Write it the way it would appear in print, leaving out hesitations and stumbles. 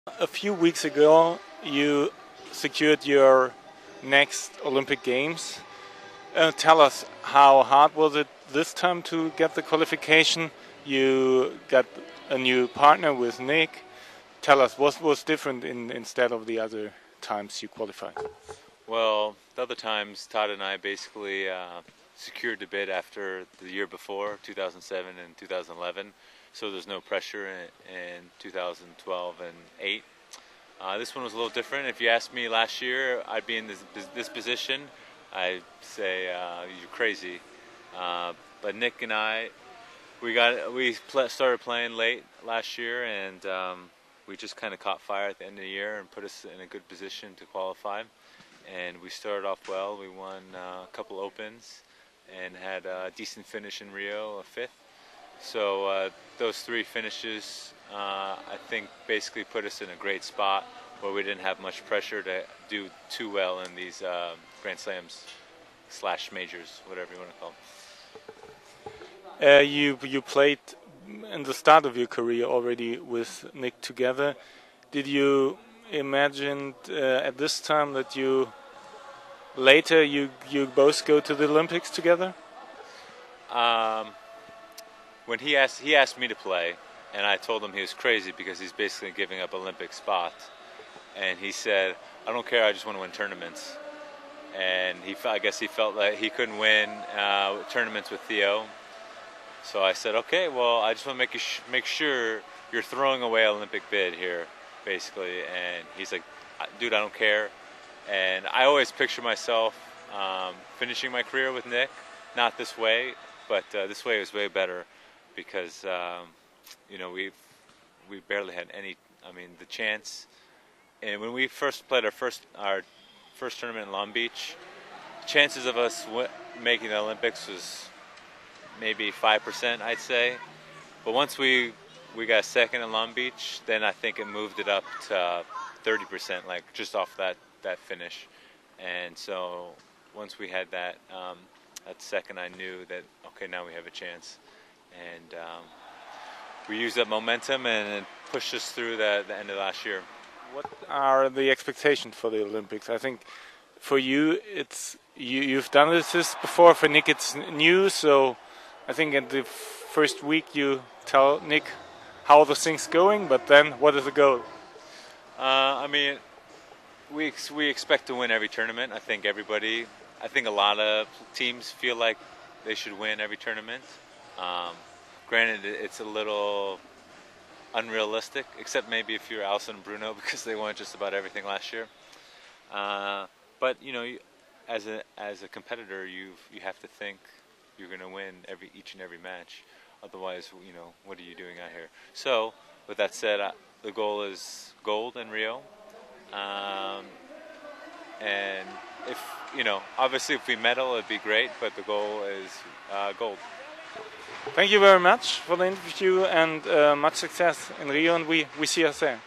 A few weeks ago, you secured your next Olympic Games. Tell us, how hard was it this time to get the qualification? You got a new partner with Nick. Tell us, what was different instead of the other times you qualified? Well, the other times, Todd and I basically secured the bid after the year before, 2007 and 2011. So there's no pressure in 2012 and 8. This one was a little different. If you asked me last year, I'd be in this position. I'd say you're crazy. But Nick and I, we started playing late last year, and we just kind of caught fire at the end of the year and put us in a good position to qualify. And we started off well. We won a couple opens and had a decent finish in Rio, a 5th. So those 3 finishes, I think, basically put us in a great spot where we didn't have much pressure to do too well in these Grand Slams / majors, whatever you want to call them. You played in the start of your career already with Nick together. Did you imagine at this time that later you both go to the Olympics together? When he asked me to play, and I told him he was crazy because he's basically giving up Olympic spot. And he said, "I don't care. I just want to win tournaments." And I guess he felt like he couldn't win tournaments with Theo. So I said, "Okay, well, I just want to make sure you're throwing away Olympic bid here, basically." And he's like, "Dude, I don't care." And I always picture myself finishing my career with Nick, not this way, but this way was way better because we barely had any. I mean, the chance. And when we first played our first tournament in Long Beach, chances of us making the Olympics was maybe 5%, I'd say. But once we got second in Long Beach, then I think it moved it up to 30%, like just off that finish. And so once we had that second, I knew that, okay, now we have a chance. And we used that momentum and it pushed us through the end of last year. What are the expectations for the Olympics? I think for you, you've done this before. For Nick, it's new. So I think in the first week you tell Nick how the thing's going, but then what is the goal? I mean, we expect to win every tournament. I think a lot of teams feel like they should win every tournament. Granted, it's a little unrealistic, except maybe if you're Alison and Bruno, because they won just about everything last year. But as a competitor, you have to think you're going to win each and every match. Otherwise, what are you doing out here? So, with that said, the goal is gold in Rio. And obviously if we medal, it'd be great, but the goal is gold. Thank you very much for the interview and much success in Rio, and we see us there.